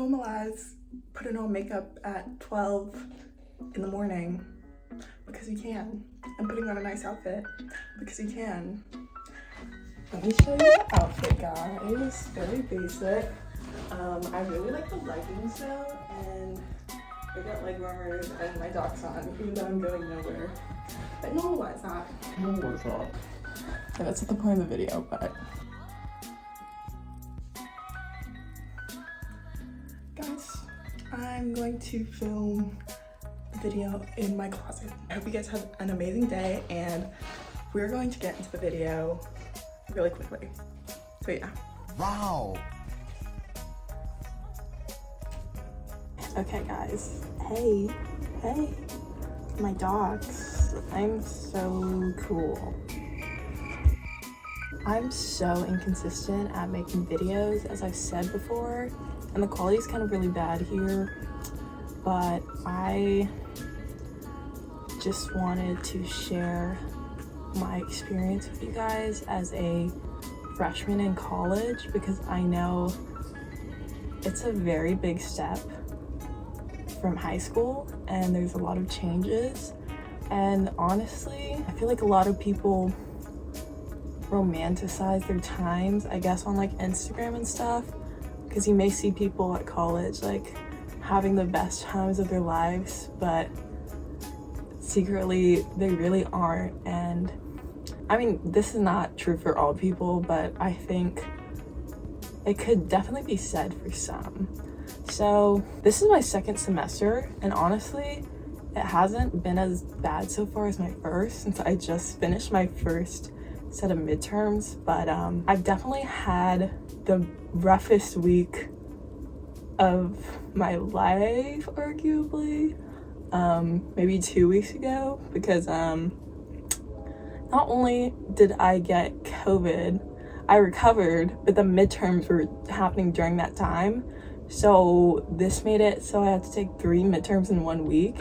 normalize putting on makeup at 12 in the morning because you can, and putting on a nice outfit because you can. Let me show you the outfit, guys. Very basic. I really like the leggings though, and I got leg warmers and my docs on, even though I'm going nowhere. But normalize that. Normalize that. Yeah, that's not the point of the video, but guys, I'm going to film a video in my closet. I hope you guys have an amazing day, and we're going to get into the video really quickly. So yeah. Wow. Okay guys, hey, my dogs. I'm so cool. I'm so inconsistent at making videos, as I've said before, and the quality is kind of really bad here, but I just wanted to share my experience with you guys as a freshman in college, because I know it's a very big step from high school and there's a lot of changes, and honestly I feel like a lot of people romanticize their times, I guess, on like Instagram and stuff, because you may see people at college like having the best times of their lives, but secretly they really aren't. And I mean, this is not true for all people, but I think it could definitely be said for some. So this is my second semester, and honestly it hasn't been as bad so far as my first, since I just finished my first set of midterms, but I've definitely had the roughest week of my life, arguably, maybe 2 weeks ago, because not only did I get COVID, I recovered, but the midterms were happening during that time. So this made it so I had to take 3 midterms in 1 week,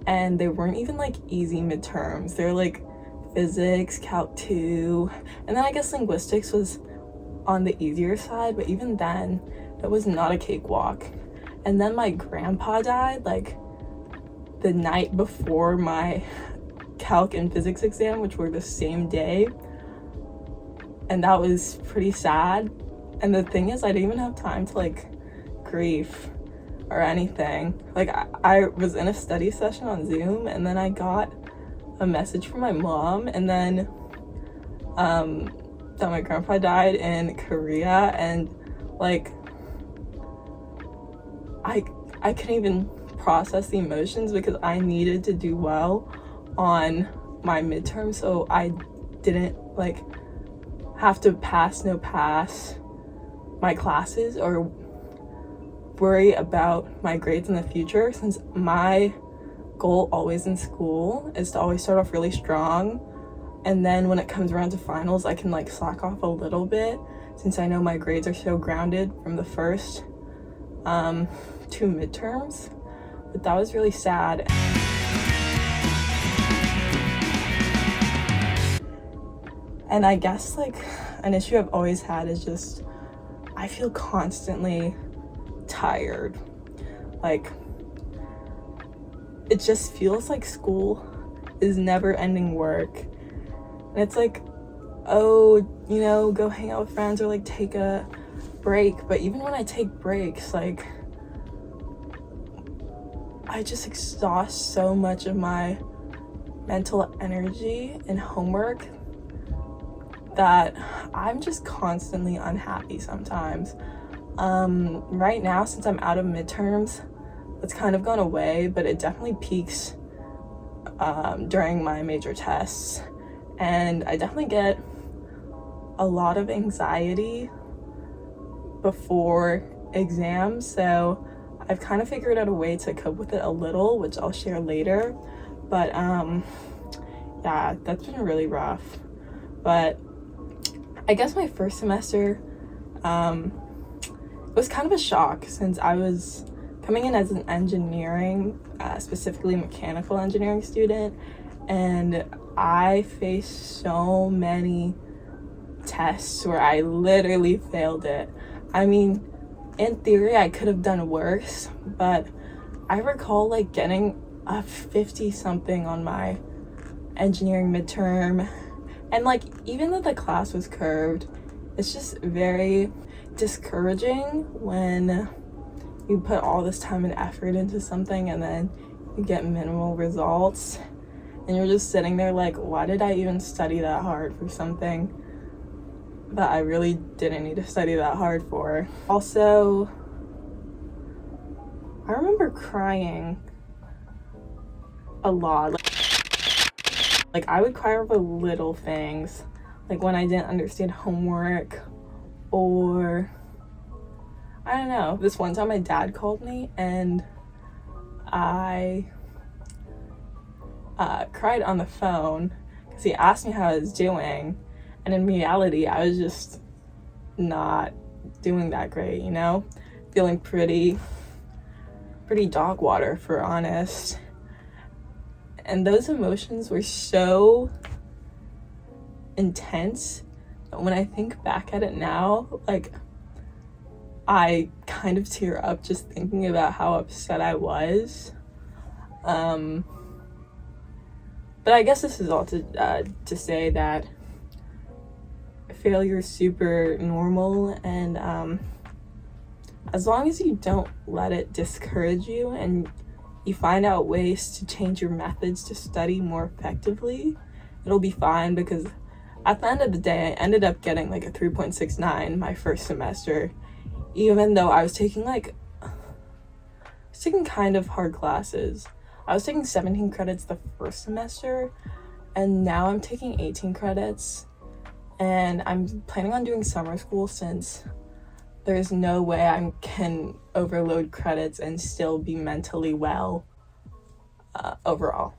and they weren't even like easy midterms. They're like physics, calc 2, and then I guess linguistics was on the easier side, but even then it was not a cakewalk. And then my grandpa died like the night before my calc and physics exam, which were the same day, and that was pretty sad. And the thing is, I didn't even have time to like grief or anything. Like I was in a study session on Zoom, and then I got a message from my mom, and then that my grandpa died in Korea, and like I couldn't even process the emotions because I needed to do well on my midterm, so I didn't like have to pass my classes or worry about my grades in the future, since my goal always in school is to always start off really strong, and then when it comes around to finals I can like slack off a little bit, since I know my grades are so grounded from the first 2 midterms. But that was really sad. And I guess like an issue I've always had is just I feel constantly tired. Like it just feels like school is never ending work, and it's like, oh, you know, go hang out with friends or like take a break. But even when I take breaks, like I just exhaust so much of my mental energy in homework that I'm just constantly unhappy sometimes. Right now, since I'm out of midterms, it's kind of gone away, but it definitely peaks during my major tests, and I definitely get a lot of anxiety before exams. So I've kind of figured out a way to cope with it a little, which I'll share later. But yeah, that's been really rough. But I guess my first semester was kind of a shock, since I was coming in as an engineering, specifically mechanical engineering student, and I faced so many tests where I literally failed it. I mean, in theory I could have done worse, but I recall like getting a 50 something on my engineering midterm, and like even though the class was curved, it's just very discouraging when you put all this time and effort into something and then you get minimal results and you're just sitting there like, why did I even study that hard for something that I really didn't need to study that hard for? Also, I remember crying a lot. Like I would cry over little things, like when I didn't understand homework, or I don't know. This one time my dad called me and I cried on the phone because he asked me how I was doing, and in reality I was just not doing that great, you know, feeling pretty dog water, for honest. And those emotions were so intense that when I think back at it now, like I kind of tear up just thinking about how upset I was. But I guess this is all to say that failure is super normal, and as long as you don't let it discourage you and you find out ways to change your methods to study more effectively, it'll be fine. Because at the end of the day, I ended up getting like a 3.69 my first semester, even though I was taking kind of hard classes. I was taking 17 credits the first semester, and now I'm taking 18 credits, and I'm planning on doing summer school since there's no way I can overload credits and still be mentally well overall.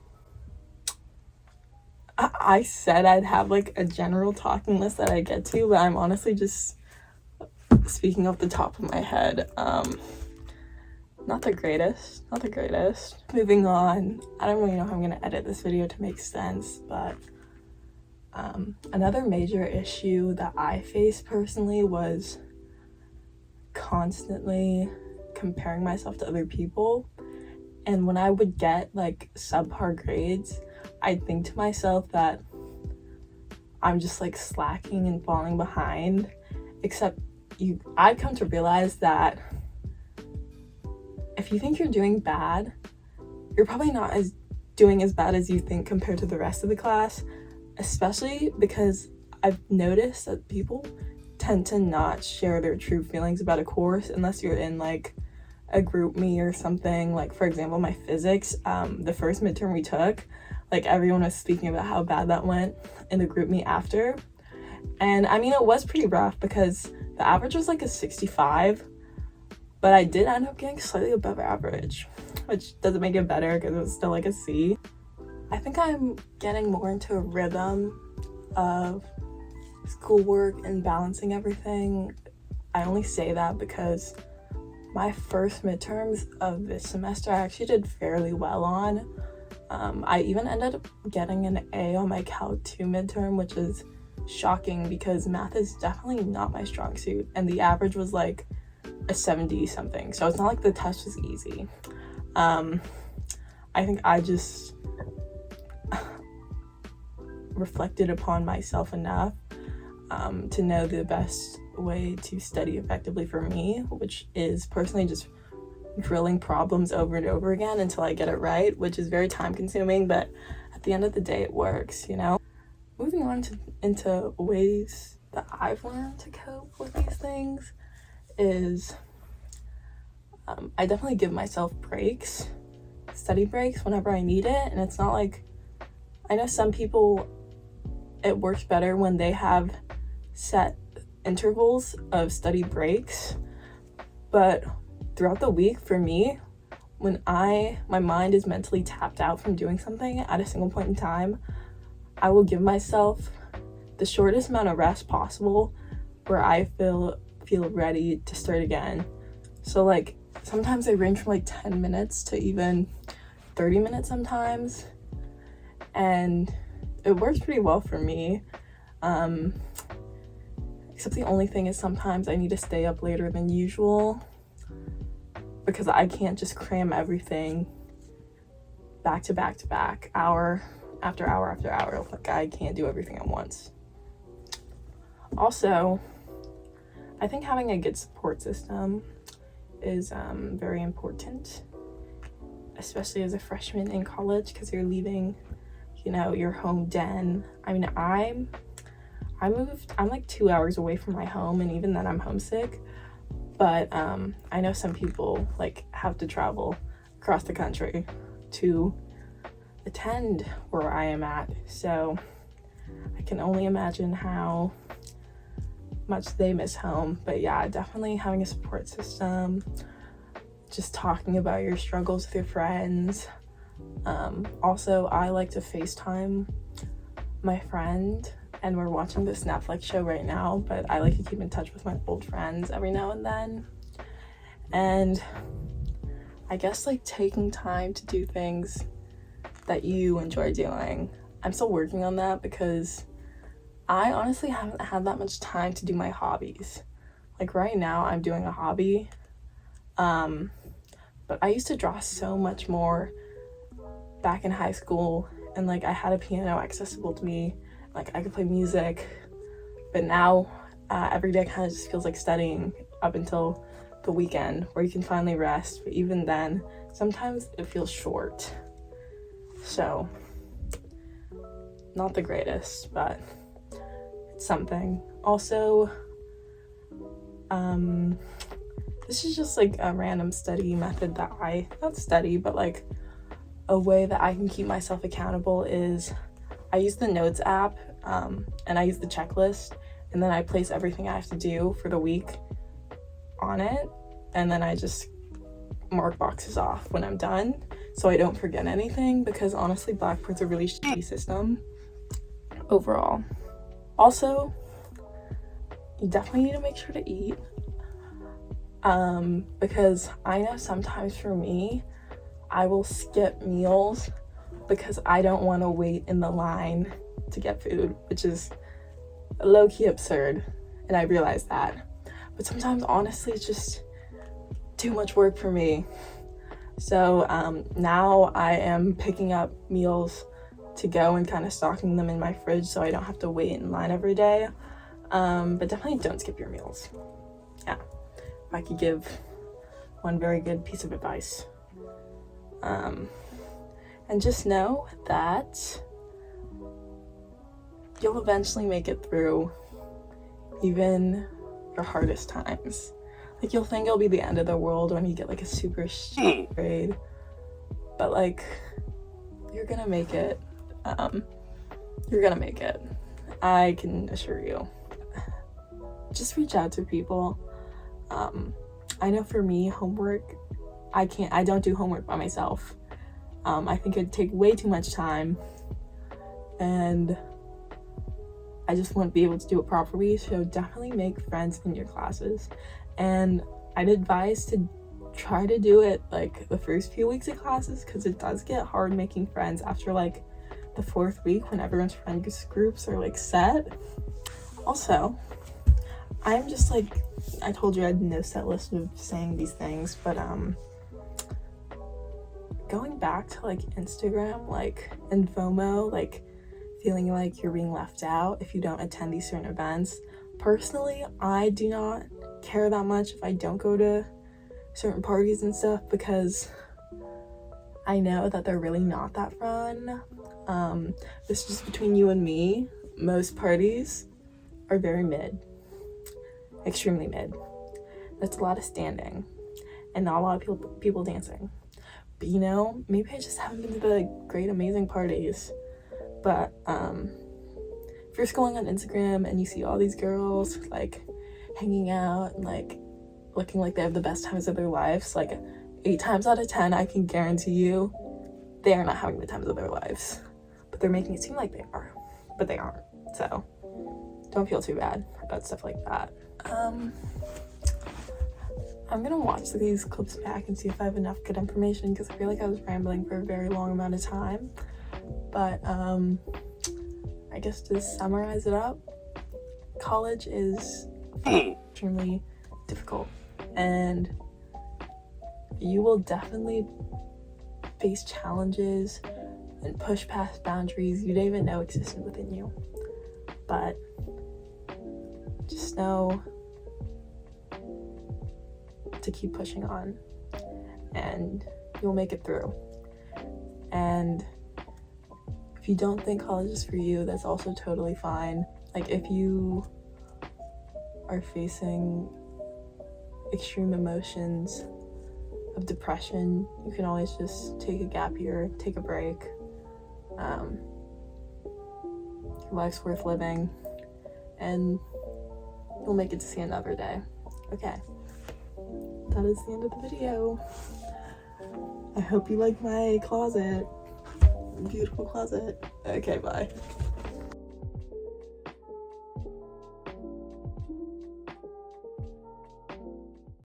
I said I'd have like a general talking list that I get to, but I'm honestly just speaking off the top of my head. Not the greatest. Moving on. I don't really know how I'm gonna edit this video to make sense, but another major issue that I faced personally was constantly comparing myself to other people. And when I would get like subpar grades, I'd think to myself that I'm just like slacking and falling behind, except I'd come to realize that if you think you're doing bad, you're probably not doing as bad as you think compared to the rest of the class, especially because I've noticed that people tend to not share their true feelings about a course unless you're in like a group me or something. Like for example, my physics, the first midterm we took, like everyone was speaking about how bad that went in the group me after. And I mean, it was pretty rough because the average was like a 65, but I did end up getting slightly above average, which doesn't make it better because it was still like a C. I think I'm getting more into a rhythm of schoolwork and balancing everything. I only say that because my first midterms of this semester I actually did fairly well on. I even ended up getting an A on my Calc 2 midterm, which is shocking because math is definitely not my strong suit, and the average was like a 70 something, so it's not like the test was easy. I think I just reflected upon myself enough to know the best way to study effectively for me, which is personally just drilling problems over and over again until I get it right, which is very time consuming, but at the end of the day it works, you know? Moving on into ways that I've learned to cope with these things is I definitely give myself breaks, study breaks whenever I need it. And it's not like, I know some people, it works better when they have set intervals of study breaks, but throughout the week for me, when my mind is mentally tapped out from doing something at a single point in time, I will give myself the shortest amount of rest possible where I feel ready to start again. So like sometimes they range from like 10 minutes to even 30 minutes sometimes, and it works pretty well for me. Except the only thing is sometimes I need to stay up later than usual, because I can't just cram everything back to back to back, hour after hour after hour. Like, I can't do everything at once. Also, I think having a good support system is very important, especially as a freshman in college, because you're leaving, you know, your home den. I mean, I'm like 2 hours away from my home, and even then I'm homesick. But I know some people like have to travel across the country to attend where I am at, so I can only imagine how much they miss home. But yeah, definitely having a support system, just talking about your struggles with your friends. Also, I like to FaceTime my friend, and we're watching this Netflix show right now, but I like to keep in touch with my old friends every now and then. And I guess like taking time to do things that you enjoy doing. I'm still working on that because I honestly haven't had that much time to do my hobbies. Like right now I'm doing a hobby, but I used to draw so much more back in high school, and like I had a piano accessible to me, like I could play music. But now every day kind of just feels like studying up until the weekend where you can finally rest. But even then, sometimes it feels short. So, not the greatest, but it's something. Also, this is just like a random study method that not study, but like a way that I can keep myself accountable is I use the Notes app, and I use the checklist, and then I place everything I have to do for the week on it, and then I just mark boxes off when I'm done so I don't forget anything, because honestly Blackboard's a really shitty system overall. Also, you definitely need to make sure to eat, because I know sometimes for me I will skip meals because I don't want to wait in the line to get food, which is low-key absurd, and I realize that. But sometimes honestly it's just too much work for me. So now I am picking up meals to go and kind of stocking them in my fridge so I don't have to wait in line every day. But definitely don't skip your meals. Yeah, if I could give one very good piece of advice. And just know that you'll eventually make it through even your hardest times. Like, you'll think it'll be the end of the world when you get like a super shit grade, but like, you're gonna make it. You're gonna make it. I can assure you. Just reach out to people. I know for me, homework, I don't do homework by myself. I think it'd take way too much time, and I just wouldn't be able to do it properly. So definitely make friends in your classes, and I'd advise to try to do it like the first few weeks of classes, because it does get hard making friends after like the 4th week when everyone's friend groups are like set. Also, I'm just like, I told you I had no set list of saying these things, but going back to like Instagram, like, and FOMO, like feeling like you're being left out if you don't attend these certain events. Personally, I do not care that much if I don't go to certain parties and stuff, because I know that they're really not that fun. This is just between you and me. Most parties are very mid, extremely mid. That's a lot of standing and not a lot of people dancing. But you know, maybe I just haven't been to the great amazing parties. But if you're scrolling on Instagram and you see all these girls like hanging out and like looking like they have the best times of their lives, like 8 times out of 10 I can guarantee you they are not having the times of their lives, but they're making it seem like they are, but they aren't. So don't feel too bad about stuff like that. I'm gonna watch these clips back and see if I have enough good information, because I feel like I was rambling for a very long amount of time. But I guess to summarize it up, college is extremely difficult, and you will definitely face challenges and push past boundaries you didn't even know existed within you. But just know to keep pushing on, and you'll make it through. And if you don't think college is for you, that's also totally fine. Like, if you are facing extreme emotions of depression, you can always just take a gap year, take a break. Life's worth living, and you'll make it to see another day. Okay, that is the end of the video. I hope you like my closet. Beautiful closet. Okay, bye.